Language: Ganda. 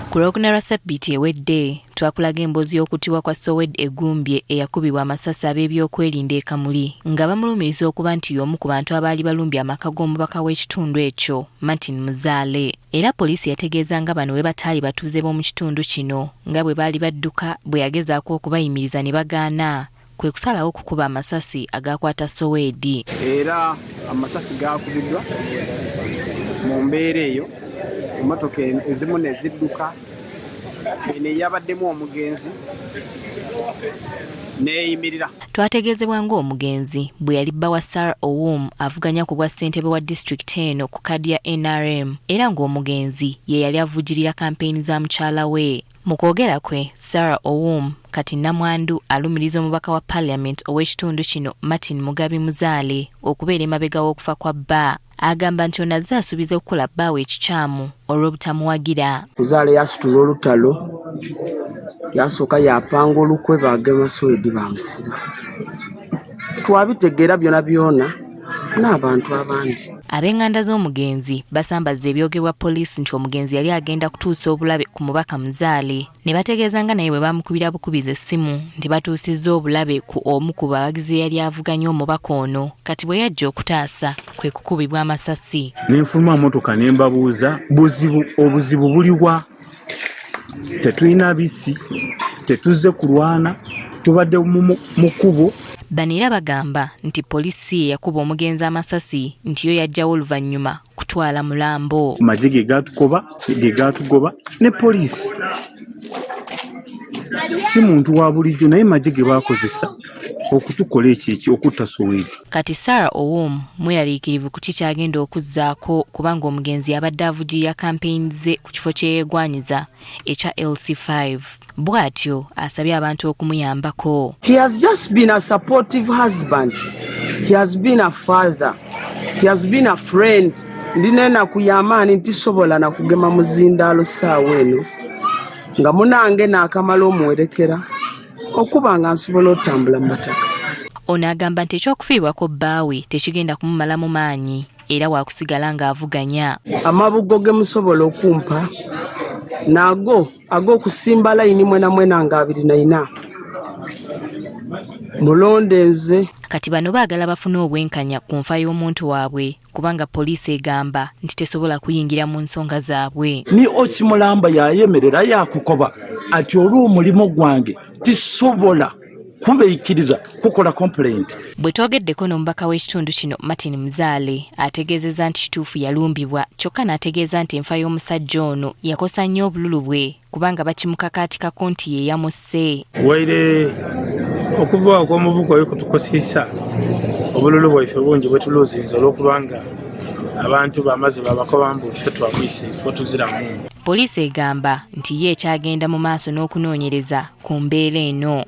Ku Lwokuna lwa Ssabbiiti ewedde twakulaga emboozi y'okutiwa kwa Sowed Egumbye eyakubibwa amasasi ab'ebyokwerinda e Kamuli nga bamulumiriza okuba nti y'omu ku bantu abaali balumbye amaka g'omubaka w'ekitundu ekyo Martin Muzaale. Era poliisi yategeeza nga bano bwe bataali batuuze b'omu kitundu kino nga bwe baali badduka bwe yagezaako okubayimiriza ne bagaana kwe kusalawo okukuba amasasi agaakwata Sowed. Era amasasi gaakubiddwa mu mbeera eyo emmotoka ezimu ne zidduka eno eyabaddemu omugenzi neeyimirira. Twategeezebwa ng'omugenzi bwe yali bba wa Sarah Owuom avuganya ku bwa ssentebe wa disitulikiti eno ku kadi ya NRM era ng'omugenzi ye yali avujjirira kampeyini za mukyala we. Mu kwogera kwe, Sarah Owuom kati nnamwandu alumiriza omubaka wa Parliament ow'ekitundu kino Martin Mugabi Muzaale okubeera emabega w'okufa kwa bba. Agamba nti ono azze asuubiza okukola bbaawe ekikyamu olw'obutamuwagira. Muzaale yasitula olutalo yasooka yapanga olukwe bagema Sowed bamusiba. Twabitegeera byona byona n'abantu abandi. Ab'enganda z'omugenzi basambaza ebyogerwa poliisi nti omugenzi yali agenda kutuusa obulabe ku mubaka Muzaale ne bategeeza nga naye bwe bamukubira bukubiza essimu nti batuusizza obulabe ku omu ku bawagizi yali avuganya omubaka ono kati bwe yajja okutaasa kwe kukubibwa amasasi. Nenfuluma motoka ne mbabuuza obuzibu buliwa? Tetulina bisi, tetuzze kulwana, tubadde mu kkubo. Bano era bagamba nti poliisi yakuba omugenzi amasasi nti yo yajjawo oluvannyuma kutwala mulambo. Magye ge gaatugoba ne poliisi. Si muntu wa bulijjo naye magye ge baakozesa okutukola ekyo okutta Sowed. Kati Sarah Owuom mweraliikirivu ku kikyagenda okuzzaako kubanga omugenzi yabadde avujjirira kampeyini ze ku kifo kye yeegwanyiza ekya LC5. Bw'atyo asabye abantu okumuyambako. He has just been a supportive husband. He has been a father. He has been a friend. Ndinena kuyamaani ntisobola na kugema muzindaalo ssaawa eno nga munange n'akamala omuwerekera okuba nga nsobola otambula mu mataka. Ono agamba nti ekyokufiibwako bbaawe tekigenda kumumalamu maanyi era waakusigala ng'avuganya. Amabugo ge musobola okumpa nago ag'okusimba layini mwena nga 24 mulonde nze. Kati bano baagala bafune obwenkanya ku nfa y'omuntu waabwe kubanga poliisi egamba nti tesobola kuyingira mu nsonga zaabwe. Ni Okimulamba yayemerera yakukoba ati olw'omulimu gwange tisobola kubeikiriza kukola complaint. Bwe twogeddeko n'omubaka w'ekitundu kino Martin Muzaale ategeezezza nti kituufu yalumbibwa kyokka n'ategeeza nti enfa y'omusajja ono yakosa nnyo obululu bwe kubanga bakimukakaatikako nti ye yamusse. Waire okuva kw'omuvugo oyo kutukosisa obululu bwaife bungi bwe tuluzinza olw'okubanga abantu bamaze babakoba mbu ffe twamwise ifo tuziramu. Poliisi egamba nti ye ekyagenda mu maaso n'okunoonyereza ku mbeera eno.